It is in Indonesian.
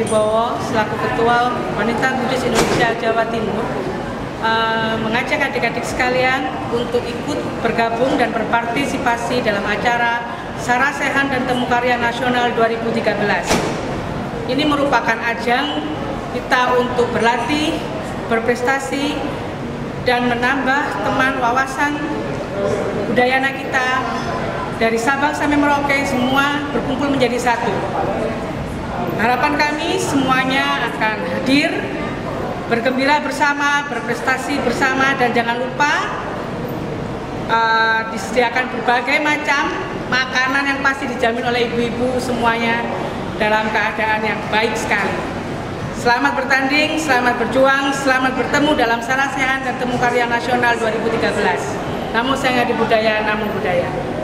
Wibowo selaku Ketua Wanita Buddhis Indonesia Jawa Timur mengajak adik-adik sekalian untuk ikut bergabung dan berpartisipasi dalam acara Sarasehan dan Temu Karya Nasional 2013. Ini merupakan ajang kita untuk berlatih, berprestasi, dan menambah teman wawasan budaya kita dari Sabang sampai Merauke, semua berkumpul menjadi satu. Harapan kami semuanya akan hadir, bergembira bersama, berprestasi bersama, dan jangan lupa disediakan berbagai macam makanan yang pasti dijamin oleh ibu-ibu semuanya dalam keadaan yang baik sekali. Selamat bertanding, selamat berjuang, selamat bertemu dalam Sarasehan dan Temu Karya Nasional 2013. Namo Sangha Adi Budaya, Namo Buddhaya.